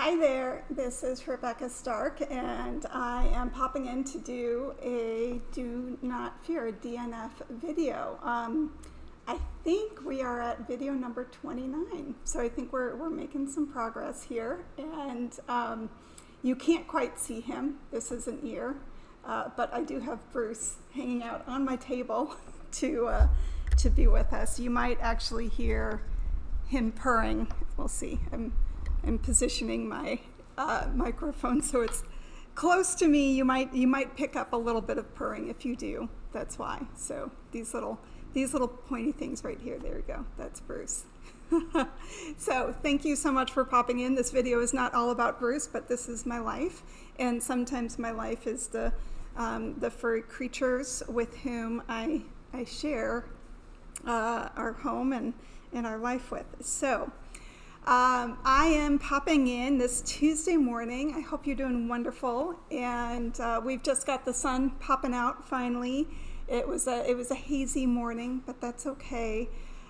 Hi there, this is Rebecca Stark, and I am popping in to do a Do Not Fear DNF video. I think we are at video number 29, so I think we're making some progress here, and you can't quite see him. This is an ear, but I do have Bruce hanging out on my table to be with us. You might actually hear him purring. We'll see. I'm positioning my microphone so it's close to me. You might pick up a little bit of purring. If you do, that's why. So these little pointy things right here. There we go. That's Bruce. So thank you so much for popping in. This video is not all about Bruce, but this is my life, and sometimes my life is the furry creatures with whom I share our home and our life with. So. I am popping in this Tuesday morning. I hope you're doing wonderful, and we've just got the sun popping out finally. It was a hazy morning, but that's okay.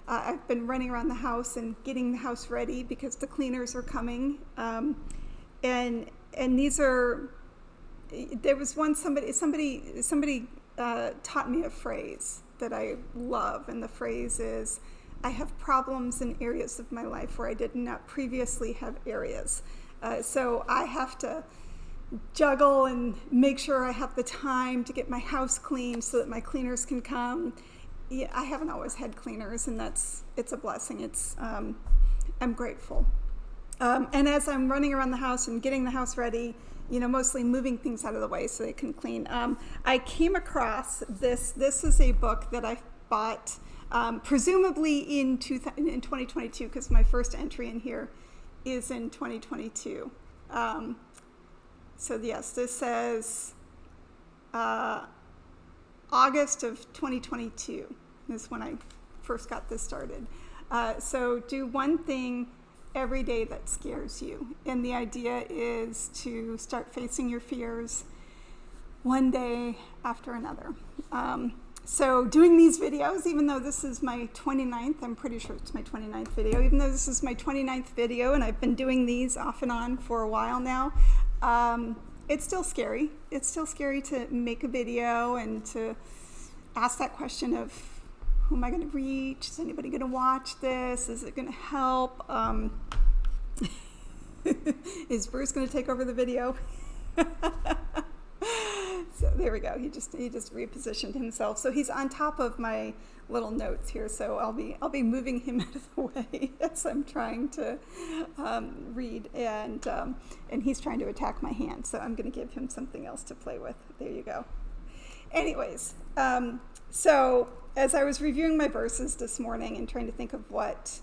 I've been running around the house and getting the house ready because the cleaners are coming, and these are. There was one somebody taught me a phrase that I love, and the phrase is, I have problems in areas of my life where I did not previously have areas. So I have to juggle and make sure I have the time to get my house clean so that my cleaners can come. Yeah, I haven't always had cleaners, and it's a blessing. I'm grateful. And as I'm running around the house and getting the house ready, mostly moving things out of the way so they can clean, I came across this. This is a book that I bought presumably in 2022, because my first entry in here is in 2022. So yes, this says August of 2022 is when I first got this started. So do one thing every day that scares you. And the idea is to start facing your fears one day after another. So doing these videos, even though this is my 29th, I'm pretty sure it's my 29th video, even though this is my 29th video and I've been doing these off and on for a while now, it's still scary. It's still scary to make a video and to ask that question of, who am I going to reach? Is anybody going to watch this? Is it going to help? Is Bruce going to take over the video? So there we go. He just repositioned himself. So he's on top of my little notes here. So I'll be moving him out of the way as I'm trying to read, and he's trying to attack my hand. So I'm going to give him something else to play with. There you go. Anyways, so as I was reviewing my verses this morning and trying to think of what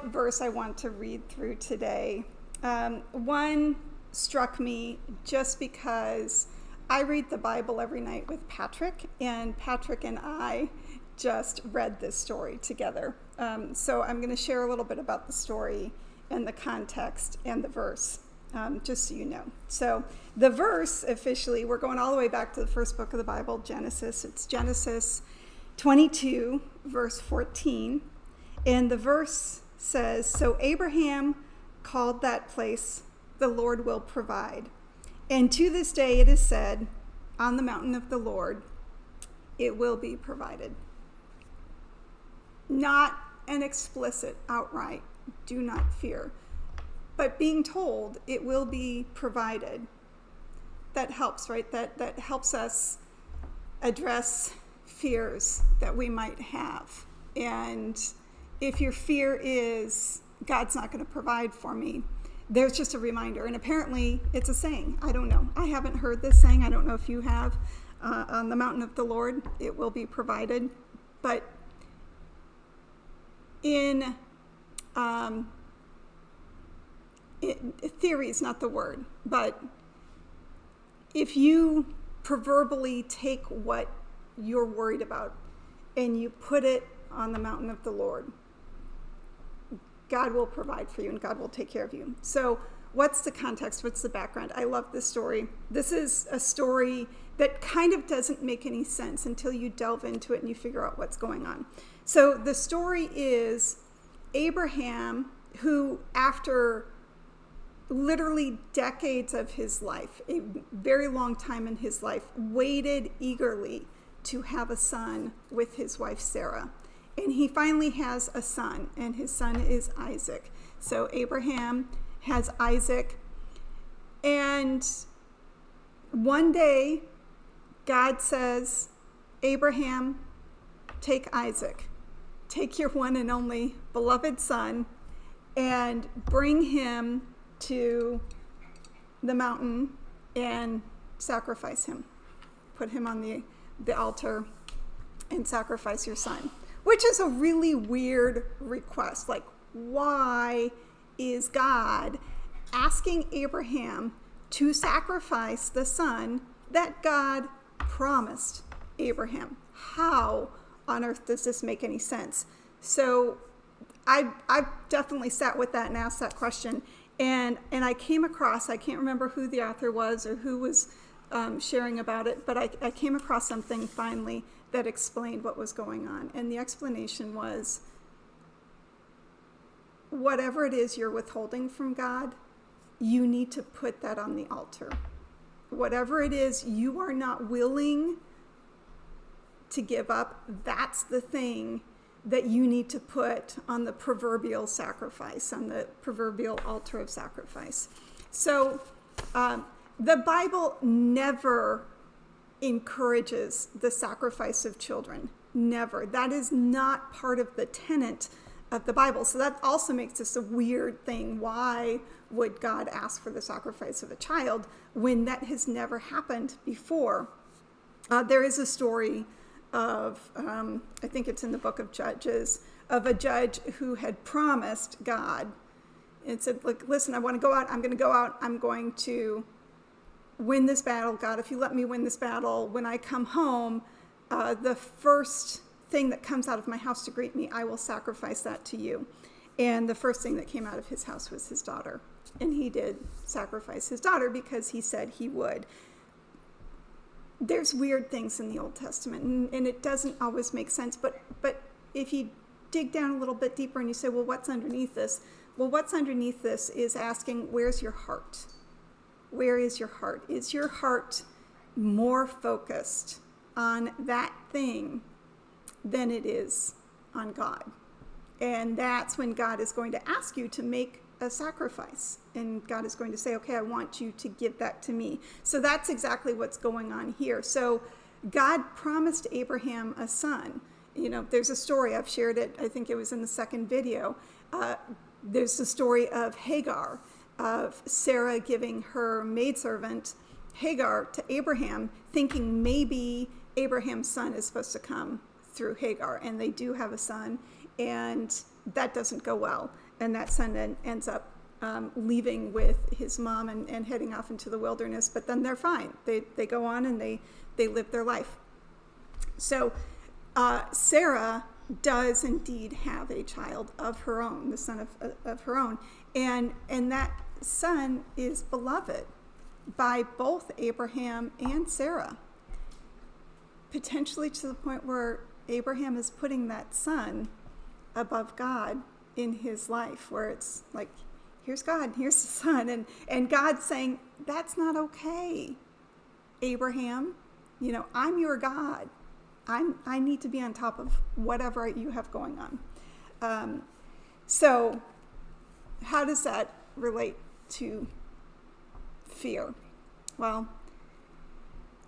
verse I want to read through today, one struck me just because I read the Bible every night with Patrick, and Patrick and I just read this story together. So I'm going to share a little bit about the story and the context and the verse, just so you know. So the verse, officially, we're going all the way back to the first book of the Bible, Genesis. It's Genesis 22, verse 14. And the verse says, "So Abraham called that place, the Lord will provide. And to this day it is said, on the mountain of the Lord, it will be provided." Not an explicit, outright, do not fear, but being told it will be provided. That helps, right? That helps us address fears that we might have. And if your fear is, God's not going to provide for me, there's just a reminder, and apparently it's a saying. I don't know. I haven't heard this saying. I don't know if you have. On the mountain of the Lord, it will be provided. But in theory is not the word, but if you proverbially take what you're worried about and you put it on the mountain of the Lord, God will provide for you and God will take care of you. So what's the context? What's the background? I love this story. This is a story that kind of doesn't make any sense until you delve into it and you figure out what's going on. So the story is Abraham, who after literally decades of his life, a very long time in his life, waited eagerly to have a son with his wife Sarah. And he finally has a son, and his son is Isaac. So Abraham has Isaac, and one day God says, Abraham, take Isaac, take your one and only beloved son, and bring him to the mountain and sacrifice him. Put him on the altar and sacrifice your son, which is a really weird request. Like, why is God asking Abraham to sacrifice the son that God promised Abraham? How on earth does this make any sense? So I definitely sat with that and asked that question. And I came across, I can't remember who the author was or who was sharing about it, but I came across something finally that explained what was going on. And the explanation was, whatever it is you're withholding from God, you need to put that on the altar. Whatever it is you are not willing to give up, that's the thing that you need to put on the proverbial sacrifice, on the proverbial altar of sacrifice. So the Bible never encourages the sacrifice of children. Never. That is not part of the tenet of the Bible. So that also makes this a weird thing. Why would God ask for the sacrifice of a child when that has never happened before? There is a story of, I think it's in the book of Judges, of a judge who had promised God and said, like, listen, I want to go out. I'm going to go out. I'm going to win this battle. God, if you let me win this battle, when I come home, the first thing that comes out of my house to greet me, I will sacrifice that to you. And the first thing that came out of his house was his daughter. And he did sacrifice his daughter because he said he would. There's weird things in the Old Testament, and it doesn't always make sense. But if you dig down a little bit deeper and you say, well, what's underneath this? Well, what's underneath this is asking, where's your heart? Where is your heart? Is your heart more focused on that thing than it is on God? And that's when God is going to ask you to make a sacrifice. And God is going to say, okay, I want you to give that to me. So that's exactly what's going on here. So God promised Abraham a son. You know, there's a story, I've shared it, I think it was in the second video. There's the story of Hagar, of Sarah giving her maidservant Hagar to Abraham, thinking maybe Abraham's son is supposed to come through Hagar. And they do have a son, and that doesn't go well. And that son then ends up leaving with his mom and heading off into the wilderness. But then they're fine. They go on and they live their life. So Sarah does indeed have a child of her own, the son of her own. And that son is beloved by both Abraham and Sarah, potentially to the point where Abraham is putting that son above God in his life, where it's like, here's God, here's the son, and God's saying, that's not okay, Abraham. You know, I'm your God. I need to be on top of whatever you have going on. So how does that relate to fear? Well,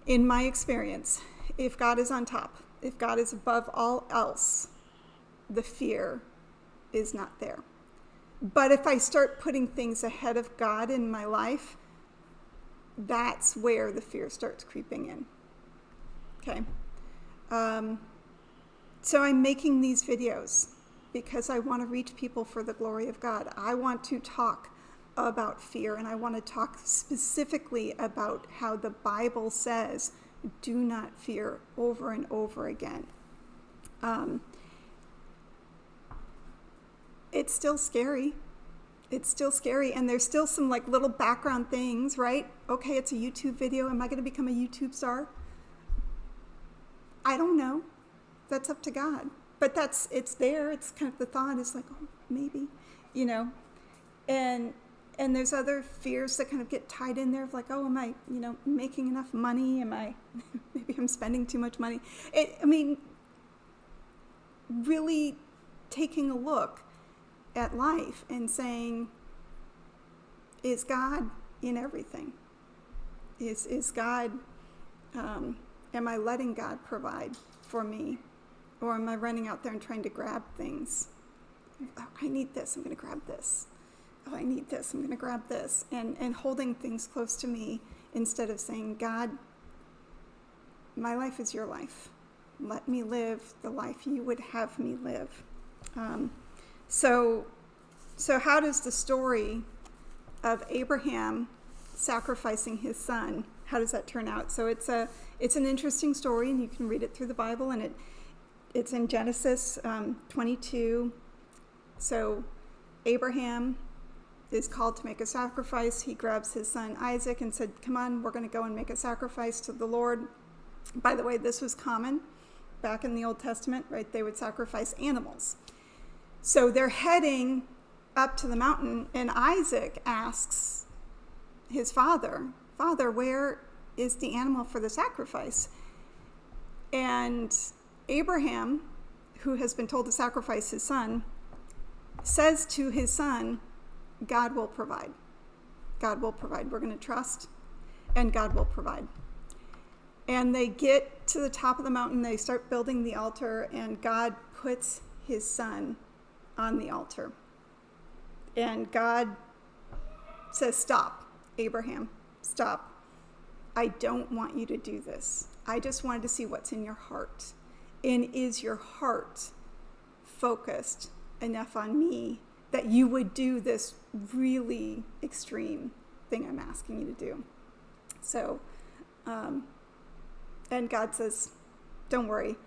in my experience, if God is on top, if God is above all else, the fear is not there. But if I start putting things ahead of God in my life, that's where the fear starts creeping in. Okay? So I'm making these videos because I want to reach people for the glory of God. I want to talk about fear, and I want to talk specifically about how the Bible says, do not fear, over and over again. It's still scary. It's still scary, and there's still some like little background things, right? Okay, it's a YouTube video. Am I going to become a YouTube star? I don't know. That's up to God. But it's there. It's kind of the thought is like, oh, maybe, you know. And And there's other fears that kind of get tied in there of like, oh, am I, making enough money? Maybe I'm spending too much money. Really taking a look at life and saying, is God in everything? Is God, am I letting God provide for me? Or am I running out there and trying to grab things? Oh, I need this, I'm going to grab this. Oh, I need this, I'm going to grab this. And holding things close to me instead of saying, God, my life is your life. Let me live the life you would have me live. So how does the story of Abraham sacrificing his son, how does that turn out? So it's an interesting story, and you can read it through the Bible, and it's in Genesis 22. So Abraham is called to make a sacrifice. He grabs his son Isaac and said, come on, we're going to go and make a sacrifice to the Lord. By the way, this was common back in the Old Testament, right? They would sacrifice animals. So they're heading up to the mountain, and Isaac asks his father, where is the animal for the sacrifice? And Abraham, who has been told to sacrifice his son, says to his son, God will provide. God will provide. We're going to trust, and God will provide. And they get to the top of the mountain, they start building the altar, and God puts his son on the altar. And God says, stop, Abraham, stop. I don't want you to do this. I just wanted to see what's in your heart. And is your heart focused enough on me that you would do this really extreme thing I'm asking you to do? So, and God says, don't worry.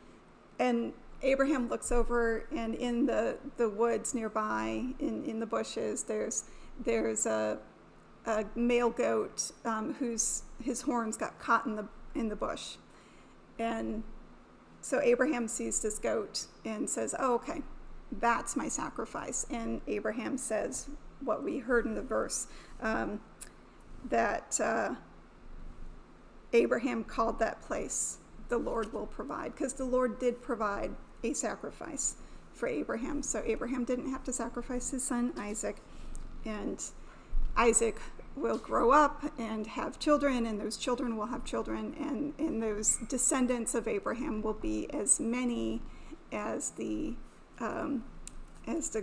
And Abraham looks over, and in the woods nearby, in the bushes, there's a male goat whose his horns got caught in the bush. And so Abraham sees this goat and says, oh, okay, that's my sacrifice. And Abraham says what we heard in the verse, that Abraham called that place, the Lord will provide, because the Lord did provide a sacrifice for Abraham. So Abraham didn't have to sacrifice his son Isaac, and Isaac will grow up and have children, and those children will have children, and those descendants of Abraham will be as many as the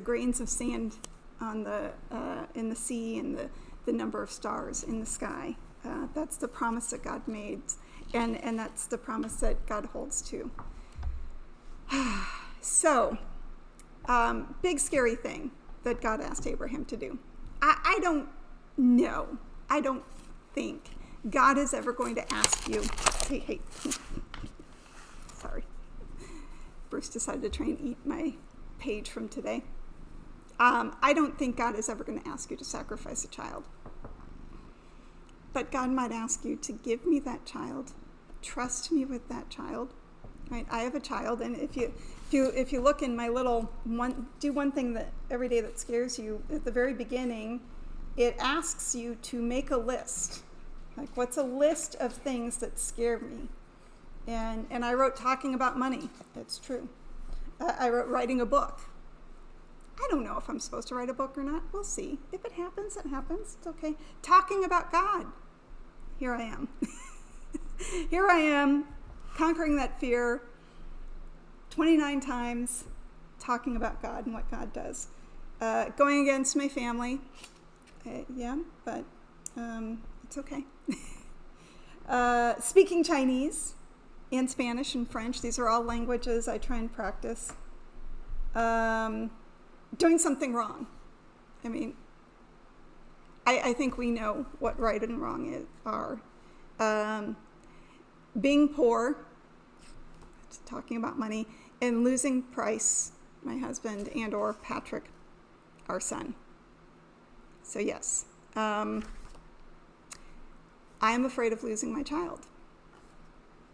grains of sand on in the sea, and the number of stars in the sky. That's the promise that God made, and that's the promise that God holds to. So, big scary thing that God asked Abraham to do. I don't know. I don't think God is ever going to ask you. Hey. Sorry. Bruce decided to try and eat my page from today. I don't think God is ever going to ask you to sacrifice a child. But God might ask you to give me that child. Trust me with that child. Right? I have a child, and if you look in my little do one thing that every day that scares you, at the very beginning, it asks you to make a list. Like, what's a list of things that scare me? And I wrote talking about money. It's true. I wrote writing a book. I don't know if I'm supposed to write a book or not. We'll see. If it happens, it happens. It's okay. Talking about God. Here I am. Here I am, conquering that fear 29 times, talking about God and what God does. Going against my family. But it's okay. Speaking Chinese and Spanish and French. These are all languages I try and practice. Doing something wrong. I mean, I think we know what right and wrong are. Being poor, talking about money, and losing Price, my husband, and or Patrick, our son. So yes, I am afraid of losing my child,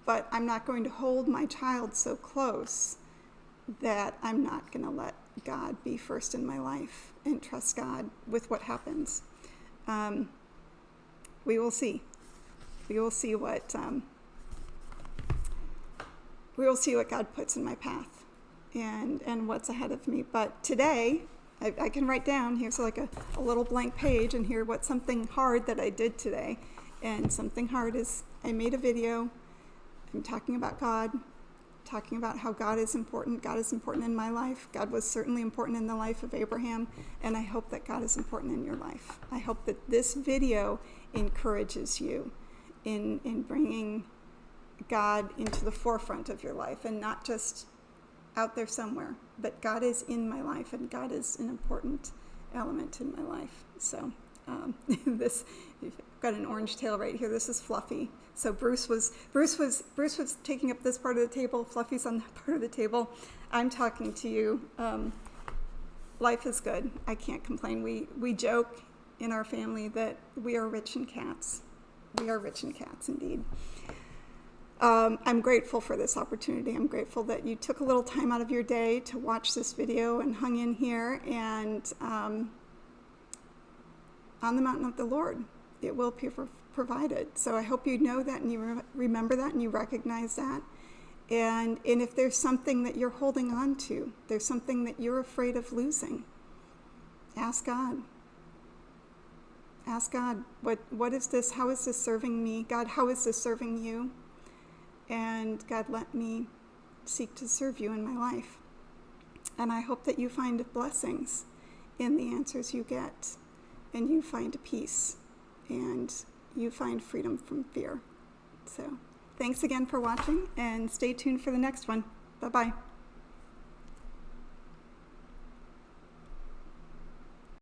but I'm not going to hold my child so close that I'm not going to let God be first in my life and trust God with what happens. we will see. We will see what God puts in my path and what's ahead of me. But today, I can write down, here's like a little blank page, and here what's something hard that I did today. And something hard is I made a video. I'm talking about God, talking about how God is important. God is important in my life. God was certainly important in the life of Abraham, and I hope that God is important in your life. I hope that this video encourages you in bringing God into the forefront of your life and not just out there somewhere, but God is in my life, and God is an important element in my life. So this, I've got an orange tail right here. This is Fluffy. So Bruce was taking up this part of the table. Fluffy's on that part of the table. I'm talking to you. Life is good. I can't complain. We joke in our family that we are rich in cats. We are rich in cats, indeed. I'm grateful for this opportunity. I'm grateful that you took a little time out of your day to watch this video and hung in here. And on the mountain of the Lord, it will be provided. So I hope you know that and you remember that and you recognize that. And if there's something that you're holding on to, there's something that you're afraid of losing, ask God. Ask God, what is this? How is this serving me? God, how is this serving you? And God, let me seek to serve you in my life. And I hope that you find blessings in the answers you get, and you find peace, and you find freedom from fear. So thanks again for watching, and stay tuned for the next one. Bye-bye.